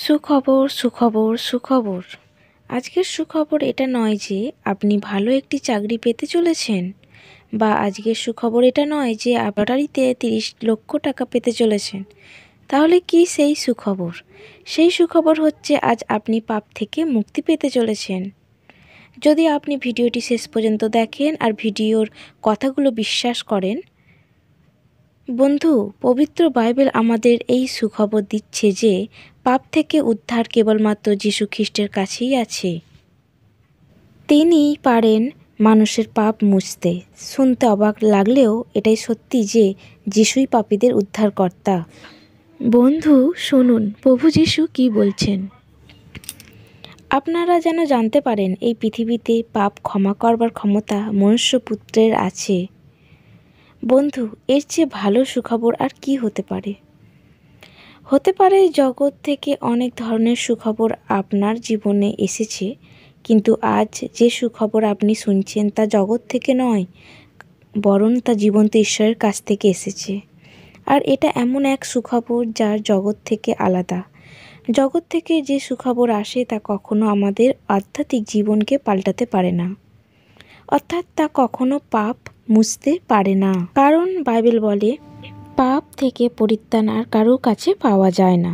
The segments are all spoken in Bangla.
সুখবর সুখবর সুখবর। আজকের সুখবর এটা নয় যে আপনি ভালো একটি চাকরি পেতে চলেছেন, বা আজকের সুখবর এটা নয় যে লটারিতে 30 লক্ষ টাকা পেতে চলেছেন। তাহলে কি সেই সুখবর? সেই সুখবর হচ্ছে আজ আপনি পাপ থেকে মুক্তি পেতে চলেছেন। যদি আপনি ভিডিওটি শেষ পর্যন্ত দেখেন আর ভিডিওর কথাগুলো বিশ্বাস করেন। বন্ধু, পবিত্র বাইবেল আমাদের এই সুখবর দিচ্ছে যে পাপ থেকে উদ্ধার কেবলমাত্র যীশু খ্রিস্টের কাছেই আছে। তিনিই পারেন মানুষের পাপ মুছতে। শুনতে অবাক লাগলেও এটাই সত্যি যে যীশুই পাপীদের উদ্ধারকর্তা। বন্ধু শুনুন প্রভু যীশু কি বলছেন। আপনারা যেন জানতে পারেন এই পৃথিবীতে পাপ ক্ষমা করবার ক্ষমতা মনুষ্যপুত্রের আছে। বন্ধু, এর চেয়ে ভালো সুখবর আর কি হতে পারে? হতে পারে জগৎ থেকে অনেক ধরনের সুখবর আপনার জীবনে এসেছে, কিন্তু আজ যে সুখবর আপনি শুনছেন তা জগৎ থেকে নয়, বরং তা জীবন্ত ঈশ্বরের কাছ থেকে এসেছে। আর এটা এমন এক সুখবর যা জগৎ থেকে আলাদা। জগৎ থেকে যে সুখবর আসে তা কখনো আমাদের আধ্যাত্মিক জীবনকে পাল্টাতে পারে না, অর্থাৎ তা কখনো পাপ মুছতে পারে না। কারণ বাইবেল বলে পাপ থেকে পরিত্রাণ আর কারোর কাছে পাওয়া যায় না।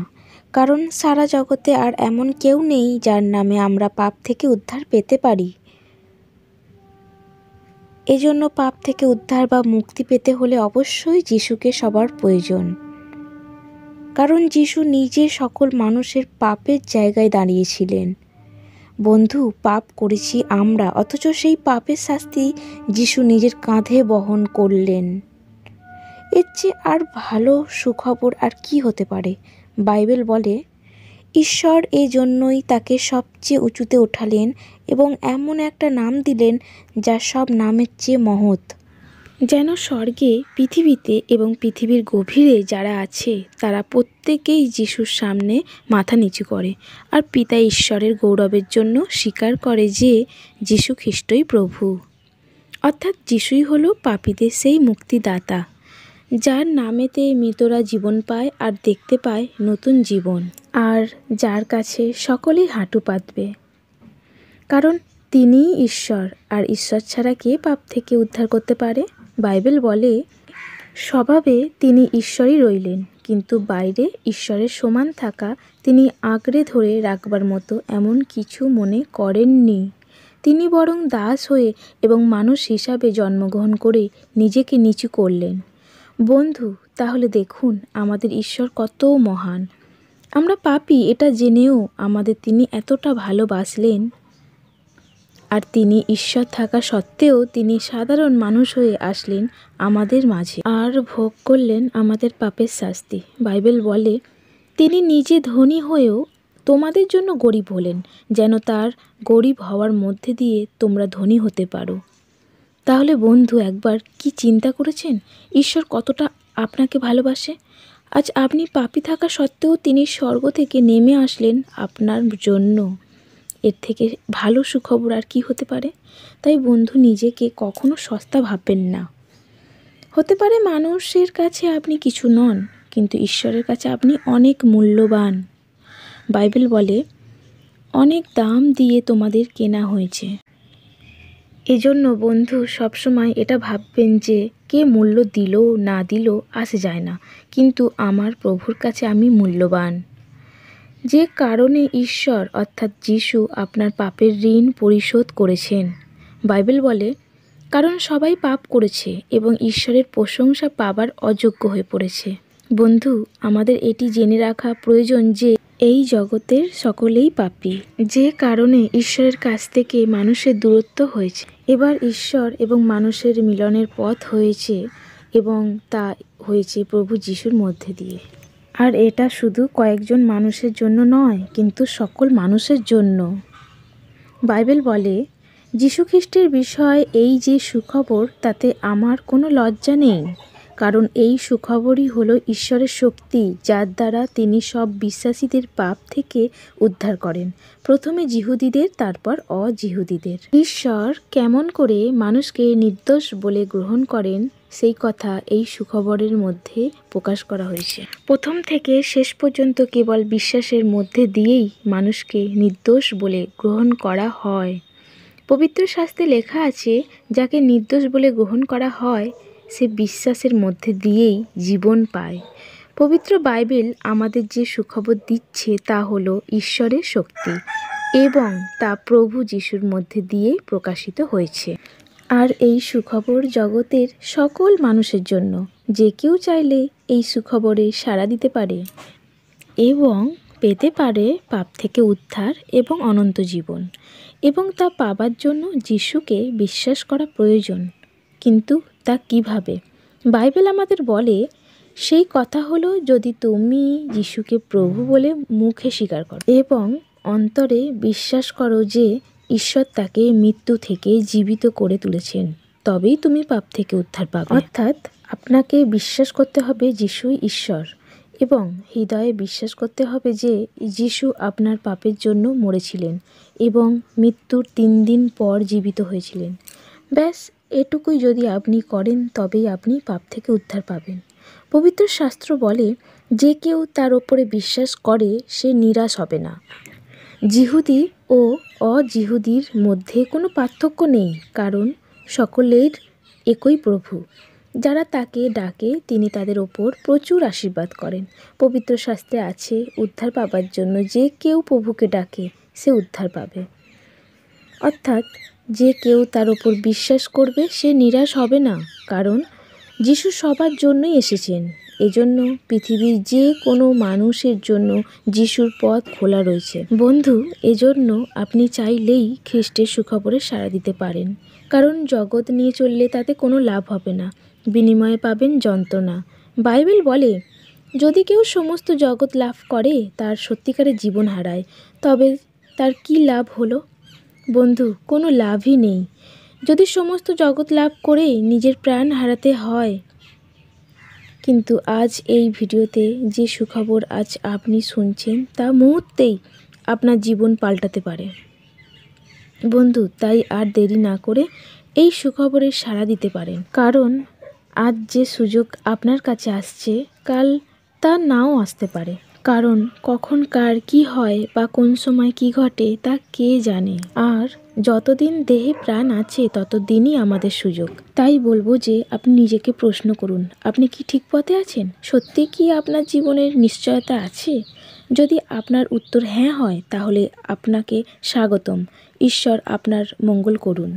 কারণ সারা জগতে আর এমন কেউ নেই যার নামে আমরা পাপ থেকে উদ্ধার পেতে পারি। এজন্য পাপ থেকে উদ্ধার বা মুক্তি পেতে হলে অবশ্যই যিশুকে সবার প্রয়োজন। কারণ যিশু নিজে সকল মানুষের পাপের জায়গায় দাঁড়িয়েছিলেন। বন্ধু, পাপ করেছি আমরা, অথচ সেই পাপের শাস্তি যিশু নিজের কাঁধে বহন করলেন। এর চেয়ে আর ভালো সুখবর আর কি হতে পারে? বাইবেল বলে ঈশ্বর এই জন্যই তাকে সবচেয়ে উঁচুতে ওঠালেন এবং এমন একটা নাম দিলেন যা সব নামের চেয়ে মহৎ, যেন স্বর্গে, পৃথিবীতে এবং পৃথিবীর গভীরে যারা আছে তারা প্রত্যেকেই যিশুর সামনে মাথা নিচু করে আর পিতা ঈশ্বরের গৌরবের জন্য স্বীকার করে যে যীশু খ্রিস্টই প্রভু। অর্থাৎ যিশুই হলো পাপীদের সেই মুক্তিদাতা, যার নামেতে মৃতরা জীবন পায় আর দেখতে পায় নতুন জীবন, আর যার কাছে সকলেই হাঁটু পাতবে। কারণ তিনিই ঈশ্বর, আর ঈশ্বর ছাড়া কে পাপ থেকে উদ্ধার করতে পারে? বাইবেল বলে স্বভাবে তিনি ঈশ্বরই রইলেন, কিন্তু বাইরে ঈশ্বরের সমান থাকা তিনি আঁকড়ে ধরে রাখবার মতো এমন কিছু মনে করেননি। তিনি বরং দাস হয়ে এবং মানুষ হিসাবে জন্মগ্রহণ করে নিজেকে নিচু করলেন। বন্ধু, তাহলে দেখুন আমাদের ঈশ্বর কত মহান। আমরা পাপী এটা জেনেও আমাদের তিনি এতটা ভালোবাসলেন, আর তিনি ঈশ্বর থাকা সত্ত্বেও তিনি সাধারণ মানুষ হয়ে আসলেন আমাদের মাঝে আর ভোগ করলেন আমাদের পাপের শাস্তি। বাইবেল বলে তিনি নিজে ধনী হয়েও তোমাদের জন্য গরিব হলেন, যেন তার গরিব হওয়ার মধ্যে দিয়ে তোমরা ধনী হতে পারো। তাহলে বন্ধু, একবার কি চিন্তা করেছেন ঈশ্বর কতটা আপনাকে ভালোবাসে? আজ আপনি পাপী থাকা সত্ত্বেও তিনি স্বর্গ থেকে নেমে আসলেন আপনার জন্য। এর থেকে ভালো সুখবর আর কি হতে পারে? তাই বন্ধু, নিজেকে কখনো সস্তা ভাববেন না। হতে পারে মানুষের কাছে আপনি কিছু নন, কিন্তু ঈশ্বরের কাছে আপনি অনেক মূল্যবান। বাইবেল বলে অনেক দাম দিয়ে তোমাদের কেনা হয়েছে। এজন্য বন্ধু সবসময় এটা ভাববেন যে কে মূল্য দিল না দিল আসে যায় না, কিন্তু আমার প্রভুর কাছে আমি মূল্যবান। যে কারণে ঈশ্বর অর্থাৎ যিশু আপনার পাপের ঋণ পরিশোধ করেছেন। বাইবেল বলে কারণ সবাই পাপ করেছে এবং ঈশ্বরের প্রশংসা পাবার অযোগ্য হয়ে পড়েছে। বন্ধু, আমাদের এটি জেনে রাখা প্রয়োজন যে এই জগতের সকলেই পাপী, যে কারণে ঈশ্বরের কাছ থেকে মানুষের দূরত্ব হয়েছে। এবার ঈশ্বর এবং মানুষের মিলনের পথ হয়েছে, এবং তা হয়েছে প্রভু যিশুর মধ্যে দিয়ে। আর এটা শুধু কয়েকজন মানুষের জন্য নয়, কিন্তু সকল মানুষের জন্য। বাইবেল বলে যীশু খ্রিস্টের বিষয় এই যে সুখবর, তাতে আমার কোনো লজ্জা নেই, কারণ এই সুখবরই হলো ঈশ্বরের শক্তি, যার দ্বারা তিনি সব বিশ্বাসীদের পাপ থেকে উদ্ধার করেন, প্রথমে যিহুদিদের তারপর অজিহুদিদের। ঈশ্বর কেমন করে মানুষকে নির্দোষ বলে গ্রহণ করেন সেই কথা এই সুখবরের মধ্যে প্রকাশ করা হয়েছে। প্রথম থেকে শেষ পর্যন্ত কেবল বিশ্বাসের মধ্যে দিয়েই মানুষকে নির্দোষ বলে গ্রহণ করা হয়। পবিত্র শাস্ত্রে লেখা আছে, যাকে নির্দোষ বলে গ্রহণ করা হয় সে বিশ্বাসের মধ্যে দিয়েই জীবন পায়। পবিত্র বাইবেল আমাদের যে সুখবর দিচ্ছে তা হলো ঈশ্বরের শক্তি এবং তা প্রভু যিশুর মধ্যে দিয়ে প্রকাশিত হয়েছে। আর এই সুখবর জগতের সকল মানুষের জন্য, যে কেউ চাইলে এই সুখবরে সাড়া দিতে পারে এবং পেতে পারে পাপ থেকে উদ্ধার এবং অনন্ত জীবন। এবং তা পাবার জন্য যিশুকে বিশ্বাস করা প্রয়োজন। কিন্তু তা কিভাবে? বাইবেল আমাদের বলে, সেই কথা হলো, যদি তুমি যিশুকে প্রভু বলে মুখে স্বীকার করো এবং অন্তরে বিশ্বাস করো যে ঈশ্বর তাকে মৃত্যু থেকে জীবিত করে তুলেছেন, তবেই তুমি পাপ থেকে উদ্ধার পাবে। অর্থাৎ আপনাকে বিশ্বাস করতে হবে যিশুই ঈশ্বর এবং হৃদয়ে বিশ্বাস করতে হবে যে যিশু আপনার পাপের জন্য মরেছিলেন এবং মৃত্যুর 3 দিন পর জীবিত হয়েছিলেন। ব্যাস এটুকুই যদি আপনি করেন তবেই আপনি পাপ থেকে উদ্ধার পাবেন। পবিত্র শাস্ত্র বলে, যে কেউ তার ওপরে বিশ্বাস করে সে নিরাশ হবে না। যিহুদি ও অজিহুদির মধ্যে কোনো পার্থক্য নেই, কারণ সকলের একই প্রভু। যারা তাকে ডাকে তিনি তাদের ওপর প্রচুর আশীর্বাদ করেন। পবিত্র শাস্ত্রে আছে, উদ্ধার পাবার জন্য যে কেউ প্রভুকে ডাকে সে উদ্ধার পাবে। অর্থাৎ যে কেউ তার ওপর বিশ্বাস করবে সে নিরাশ হবে না, কারণ যিশু সবার জন্যই এসেছেন। এজন্য পৃথিবীর যে কোনো মানুষের জন্য যিশুর পথ খোলা রয়েছে। বন্ধু, এজন্য আপনি চাইলেই খ্রিস্টের সুখবরে সাড়া দিতে পারেন, কারণ জগৎ নিয়ে চললে তাতে কোনো লাভ হবে না, বিনিময়ে পাবেন যন্ত্রণা। বাইবেল বলে, যদি কেউ সমস্ত জগৎ লাভ করে তার সত্যিকারের জীবন হারায়, তবে তার কি লাভ হলো? বন্ধু, কোনো লাভই নেই। যদি সমস্ত জগৎ লাভ করে নিজের প্রাণ হারাতে হয়। কিন্তু আজ এই ভিডিওতে যে সুখবর আজ আপনি শুনছেন তা মুহূর্তেই আপনার জীবন পাল্টাতে পারে। বন্ধু, তাই আর দেরি না করে এই সুখবরে সাড়া দিতে পারেন, কারণ আজ যে সুযোগ আপনার কাছে আসছে কাল তা নাও আসতে পারে। কারণ কখন কার কী হয় বা কোন সময় কি ঘটে তা কে জানে। আর যতদিন দেহে প্রাণ আছে ততদিনই আমাদের সুযোগ। তাই বলবো যে আপনি নিজেকে প্রশ্ন করুন, আপনি কি ঠিক পথে আছেন? সত্যি কি আপনার জীবনের নিশ্চয়তা আছে? যদি আপনার উত্তর হ্যাঁ হয় তাহলে আপনাকে স্বাগতম, ঈশ্বর আপনার মঙ্গল করুন।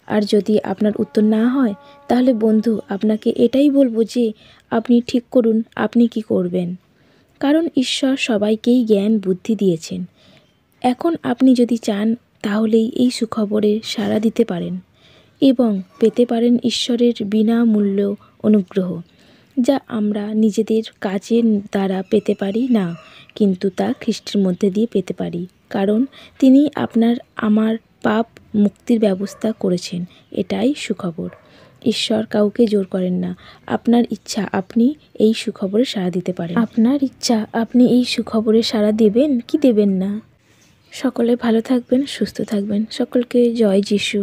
আর যদি আপনার উত্তর না হয় তাহলে বন্ধু, আপনাকে এটাই বলবো যে আপনি ঠিক করুন আপনি কি করবেন, কারণ ঈশ্বর সবাইকেই জ্ঞান বুদ্ধি দিয়েছেন। এখন আপনি যদি চান তাহলেই এই সুখবরে সাড়া দিতে পারেন এবং পেতে পারেন ঈশ্বরের বিনামূল্য অনুগ্রহ, যা আমরা নিজেদের কাজের দ্বারা পেতে পারি না, কিন্তু তা খ্রিস্টের মধ্যে দিয়ে পেতে পারি, কারণ তিনি আপনার আমার পাপ মুক্তির ব্যবস্থা করেছেন। এটাই সুখবর। ঈশ্বর কাউকে জোর করেন না। আপনার ইচ্ছা আপনি এই সুখবরে সাড়া দিতে পারেন। আপনার ইচ্ছা আপনি এই সুখবরে সাড়া দেবেন কি দেবেন না। সকলে ভালো থাকবেন, সুস্থ থাকবেন। সকলকে জয় যিশু।